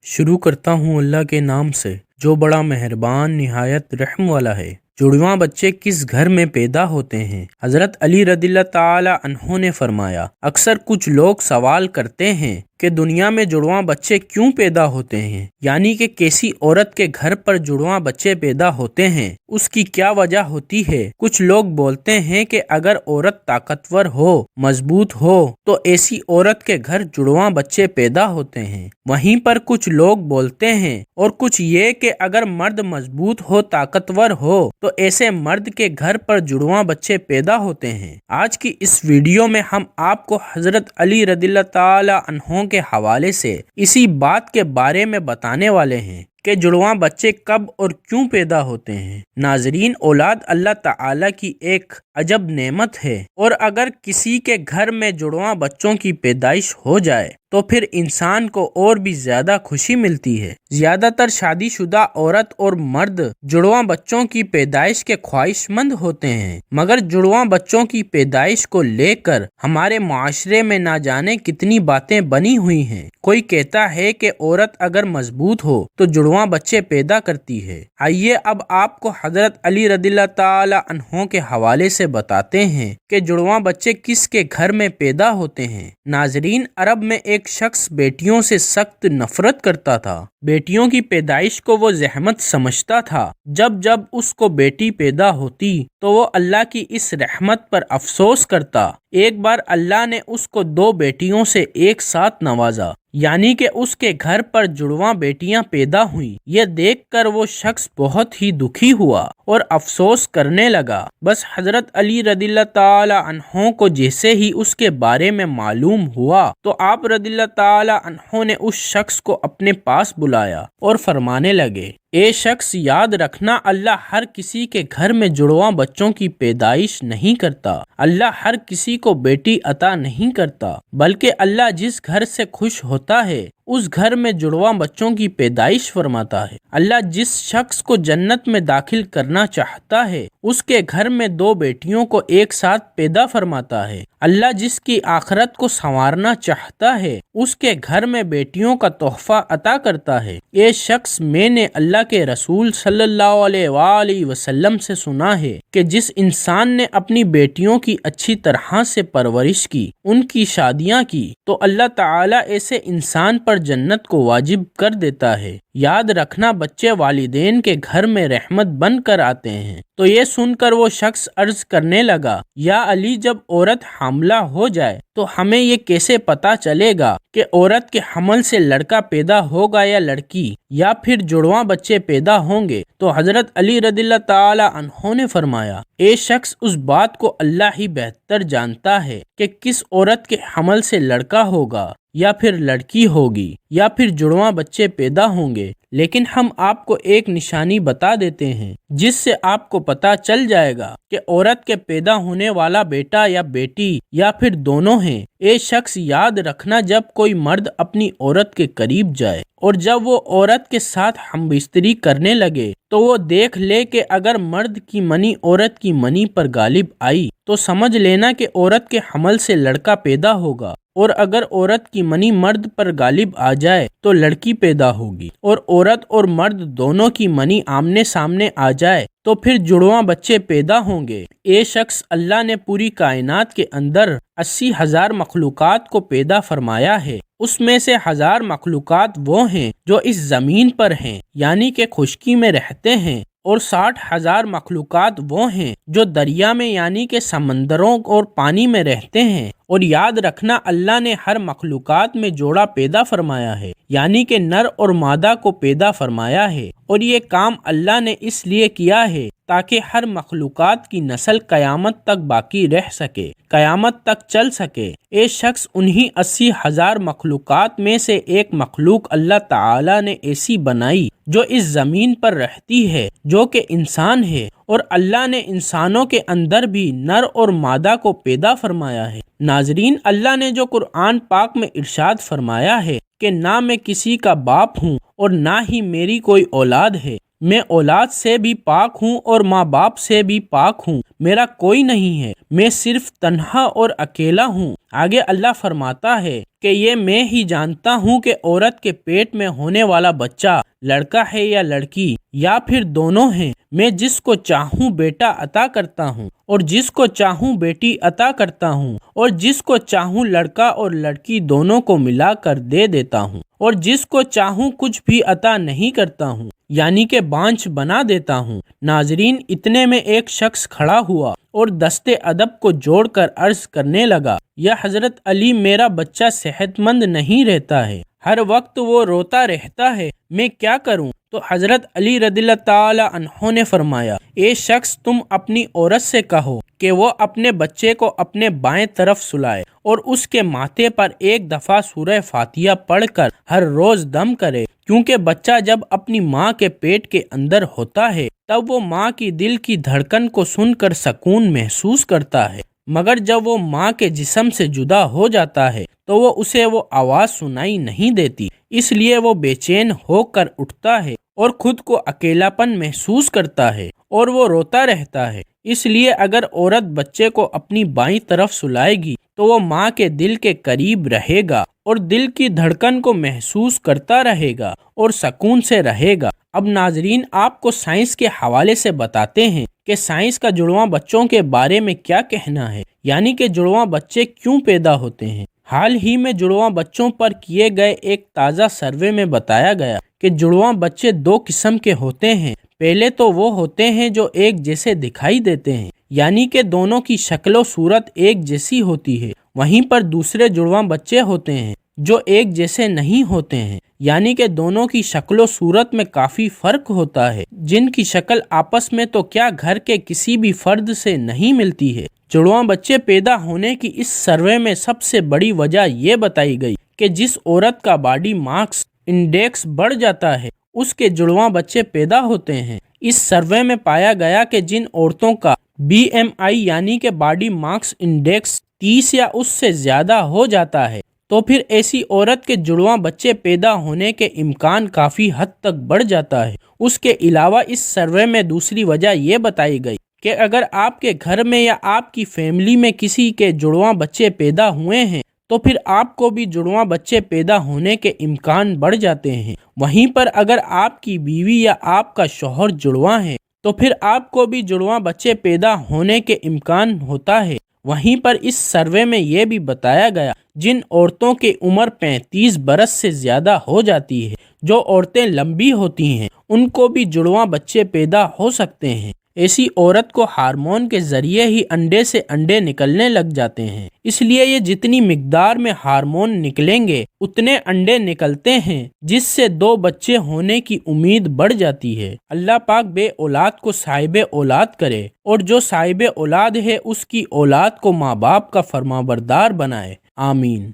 شروع کرتا ہوں اللہ کے نام سے جو بڑا مہربان نہایت رحم والا ہے۔ جڑواں بچے کس گھر میں پیدا ہوتے ہیں؟ حضرت علی رضی اللہ تعالی عنہ نے فرمایا، اکثر کچھ لوگ سوال کرتے ہیں کہ دنیا میں جڑواں بچے کیوں پیدا ہوتے ہیں، یعنی کہ کیسی عورت کے گھر پر جڑواں بچے پیدا ہوتے ہیں، اس کی کیا وجہ ہوتی ہے۔ کچھ لوگ بولتے ہیں کہ اگر عورت طاقتور ہو، مضبوط ہو تو ایسی عورت کے گھر جڑواں بچے پیدا ہوتے ہیں۔ وہیں پر کچھ لوگ بولتے ہیں اور کچھ یہ کہ اگر مرد مضبوط ہو، طاقتور ہو تو ایسے مرد کے گھر پر جڑواں بچے پیدا ہوتے ہیں۔ آج کی اس ویڈیو میں ہم آپ کو حضرت علی رضی اللہ تعالی عنہ کے حوالے سے اسی بات کے بارے میں بتانے والے ہیں کہ جڑواں بچے کب اور کیوں پیدا ہوتے ہیں۔ ناظرین، اولاد اللہ تعالی کی ایک عجب نعمت ہے، اور اگر کسی کے گھر میں جڑواں بچوں کی پیدائش ہو جائے تو پھر انسان کو اور بھی زیادہ خوشی ملتی ہے۔ زیادہ تر شادی شدہ عورت اور مرد جڑواں بچوں کی پیدائش کے خواہش مند ہوتے ہیں، مگر جڑواں بچوں کی پیدائش کو لے کر ہمارے معاشرے میں نہ جانے کتنی باتیں بنی ہوئی ہیں۔ کوئی کہتا ہے کہ عورت اگر مضبوط ہو تو جڑواں بچے پیدا کرتی ہے۔ آئیے اب آپ کو حضرت علی رضی اللہ تعالی عنہ کے حوالے سے بتاتے ہیں کہ جڑواں بچے کس کے گھر میں پیدا ہوتے ہیں۔ ناظرین، عرب میں ایک شخص بیٹیوں سے سخت نفرت کرتا تھا۔ بیٹیوں کی پیدائش کو وہ زحمت سمجھتا تھا۔ جب جب اس کو بیٹی پیدا ہوتی تو وہ اللہ کی اس رحمت پر افسوس کرتا۔ ایک بار اللہ نے اس کو 2 بیٹیوں سے ایک ساتھ نوازا، یعنی کہ اس کے گھر پر جڑواں بیٹیاں پیدا ہوئیں۔ یہ دیکھ کر وہ شخص بہت ہی دکھی ہوا اور افسوس کرنے لگا۔ بس حضرت علی رضی اللہ تعالی عنہ کو جیسے ہی اس کے بارے میں معلوم ہوا تو آپ رضی اللہ تعالی عنہ نے اس شخص کو اپنے پاس بلایا اور فرمانے لگے، اے شخص، یاد رکھنا، اللہ ہر کسی کے گھر میں جڑواں بچوں کی پیدائش نہیں کرتا۔ اللہ ہر کسی کو بیٹی عطا نہیں کرتا، بلکہ اللہ جس گھر سے خوش ہوتا ہے اس گھر میں جڑواں بچوں کی پیدائش فرماتا ہے۔ اللہ جس شخص کو جنت میں داخل کرنا چاہتا ہے اس کے گھر میں 2 بیٹیوں کو ایک ساتھ پیدا فرماتا ہے۔ اللہ جس کی آخرت کو سنوارنا چاہتا ہے اس کے گھر میں بیٹیوں کا تحفہ عطا کرتا ہے۔ یہ شخص، میں نے اللہ کے رسول صلی اللہ علیہ وآلہ وسلم سے سنا ہے کہ جس انسان نے اپنی بیٹیوں کی اچھی طرح سے پرورش کی، ان کی شادیاں کی، تو اللہ تعالیٰ ایسے انسان پر جنت کو واجب کر دیتا ہے۔ یاد رکھنا، بچے والدین کے گھر میں رحمت بن کر آتے ہیں۔ تو یہ سن کر وہ شخص عرض کرنے لگا، یا علی، جب عورت حاملہ ہو جائے تو ہمیں یہ کیسے پتا چلے گا کہ عورت کے حمل سے لڑکا پیدا ہوگا یا لڑکی، یا پھر جڑواں بچے پیدا ہوں گے؟ تو حضرت علی رضی اللہ تعالی عنہ نے فرمایا، اے شخص، اس بات کو اللہ ہی بہتر جانتا ہے کہ کس عورت کے حمل سے لڑکا ہوگا یا پھر لڑکی ہوگی، یا پھر جڑواں بچے پیدا ہوں گے۔ لیکن ہم آپ کو ایک نشانی بتا دیتے ہیں جس سے آپ کو پتا چل جائے گا کہ عورت کے پیدا ہونے والا بیٹا یا بیٹی یا پھر دونوں ہیں۔ اے شخص، یاد رکھنا، جب کوئی مرد اپنی عورت کے قریب جائے اور جب وہ عورت کے ساتھ ہم بستری کرنے لگے تو وہ دیکھ لے کہ اگر مرد کی منی عورت کی منی پر غالب آئی تو سمجھ لینا کہ عورت کے حمل سے لڑکا پیدا ہوگا، اور اگر عورت کی منی مرد پر غالب آ جائے تو لڑکی پیدا ہوگی، اور عورت اور مرد دونوں کی منی آمنے سامنے آ جائے تو پھر جڑواں بچے پیدا ہوں گے۔ اے شخص، اللہ نے پوری کائنات کے اندر 80,000 مخلوقات کو پیدا فرمایا ہے۔ اس میں سے 1000 مخلوقات وہ ہیں جو اس زمین پر ہیں، یعنی کہ خشکی میں رہتے ہیں، اور 60,000 مخلوقات وہ ہیں جو دریا میں یعنی کہ سمندروں اور پانی میں رہتے ہیں۔ اور یاد رکھنا، اللہ نے ہر مخلوقات میں جوڑا پیدا فرمایا ہے، یعنی کہ نر اور مادہ کو پیدا فرمایا ہے، اور یہ کام اللہ نے اس لیے کیا ہے تاکہ ہر مخلوقات کی نسل قیامت تک باقی رہ سکے، قیامت تک چل سکے۔ اے شخص، انہی 80,000 مخلوقات میں سے ایک مخلوق اللہ تعالی نے ایسی بنائی جو اس زمین پر رہتی ہے، جو کہ انسان ہے، اور اللہ نے انسانوں کے اندر بھی نر اور مادہ کو پیدا فرمایا ہے۔ ناظرین، اللہ نے جو قرآن پاک میں ارشاد فرمایا ہے کہ نہ میں کسی کا باپ ہوں اور نہ ہی میری کوئی اولاد ہے، میں اولاد سے بھی پاک ہوں اور ماں باپ سے بھی پاک ہوں، میرا کوئی نہیں ہے، میں صرف تنہا اور اکیلا ہوں۔ آگے اللہ فرماتا ہے کہ یہ میں ہی جانتا ہوں کہ عورت کے پیٹ میں ہونے والا بچہ لڑکا ہے یا لڑکی یا پھر دونوں ہیں۔ میں جس کو چاہوں بیٹا عطا کرتا ہوں اور جس کو چاہوں بیٹی عطا کرتا ہوں، اور جس کو چاہوں لڑکا اور لڑکی دونوں کو ملا کر دے دیتا ہوں، اور جس کو چاہوں کچھ بھی عطا نہیں کرتا ہوں، یعنی کہ بانجھ بنا دیتا ہوں۔ ناظرین، اتنے میں ایک شخص کھڑا ہوا اور دست ادب کو جوڑ کر عرض کرنے لگا، یا حضرت علی، میرا بچہ صحت مند نہیں رہتا ہے، ہر وقت وہ روتا رہتا ہے، میں کیا کروں؟ تو حضرت علی رضی اللہ تعالی عنہ نے فرمایا، اے شخص، تم اپنی عورت سے کہو کہ وہ اپنے بچے کو اپنے بائیں طرف سلائے اور اس کے ماتھے پر ایک دفعہ سورہ فاتحہ پڑھ کر ہر روز دم کرے، کیونکہ بچہ جب اپنی ماں کے پیٹ کے اندر ہوتا ہے تب وہ ماں کی دل کی دھڑکن کو سن کر سکون محسوس کرتا ہے، مگر جب وہ ماں کے جسم سے جدا ہو جاتا ہے تو اسے وہ آواز سنائی نہیں دیتی، اس لیے وہ بے چین ہو کر اٹھتا ہے اور خود کو اکیلا پن محسوس کرتا ہے اور وہ روتا رہتا ہے۔ اس لیے اگر عورت بچے کو اپنی بائیں طرف سلائے گی تو وہ ماں کے دل کے قریب رہے گا اور دل کی دھڑکن کو محسوس کرتا رہے گا اور سکون سے رہے گا۔ اب ناظرین، آپ کو سائنس کے حوالے سے بتاتے ہیں کہ سائنس کا جڑواں بچوں کے بارے میں کیا کہنا ہے، یعنی کہ جڑواں بچے کیوں پیدا ہوتے ہیں۔ حال ہی میں جڑواں بچوں پر کیے گئے ایک تازہ سروے میں بتایا گیا کہ جڑواں بچے دو قسم کے ہوتے ہیں۔ پہلے تو وہ ہوتے ہیں جو ایک جیسے دکھائی دیتے ہیں، یعنی کہ دونوں کی شکل و صورت ایک جیسی ہوتی ہے۔ وہیں پر دوسرے جڑواں بچے ہوتے ہیں جو ایک جیسے نہیں ہوتے ہیں، یعنی کہ دونوں کی شکل و صورت میں کافی فرق ہوتا ہے، جن کی شکل آپس میں تو کیا گھر کے کسی بھی فرد سے نہیں ملتی ہے۔ جڑواں بچے پیدا ہونے کی اس سروے میں سب سے بڑی وجہ یہ بتائی گئی کہ جس عورت کا باڈی ماس انڈیکس بڑھ جاتا ہے اس کے جڑواں بچے پیدا ہوتے ہیں۔ اس سروے میں پایا گیا کہ جن عورتوں کا BMI یعنی کہ باڈی ماس انڈیکس 30 یا اس سے زیادہ ہو جاتا ہے تو پھر ایسی عورت کے جڑواں بچے پیدا ہونے کے امکان کافی حد تک بڑھ جاتا ہے۔ اس کے علاوہ اس سروے میں دوسری وجہ یہ بتائی گئی کہ اگر آپ کے گھر میں یا آپ کی فیملی میں کسی کے جڑواں بچے پیدا ہوئے ہیں تو پھر آپ کو بھی جڑواں بچے پیدا ہونے کے امکان بڑھ جاتے ہیں۔ وہیں پر اگر آپ کی بیوی یا آپ کا شوہر جڑواں ہے تو پھر آپ کو بھی جڑواں بچے پیدا ہونے کے امکان ہوتا ہے۔ وہیں پر اس سروے میں یہ بھی بتایا گیا جن عورتوں کی عمر 35 برس سے زیادہ ہو جاتی ہے، جو عورتیں لمبی ہوتی ہیں، ان کو بھی جڑواں بچے پیدا ہو سکتے ہیں۔ ایسی عورت کو ہارمون کے ذریعے ہی انڈے سے انڈے نکلنے لگ جاتے ہیں، اس لیے یہ جتنی مقدار میں ہارمون نکلیں گے اتنے انڈے نکلتے ہیں، جس سے 2 بچے ہونے کی امید بڑھ جاتی ہے۔ اللہ پاک بے اولاد کو صاحب اولاد کرے اور جو صاحب اولاد ہے اس کی اولاد کو ماں باپ کا فرمانبردار بنائے، آمین۔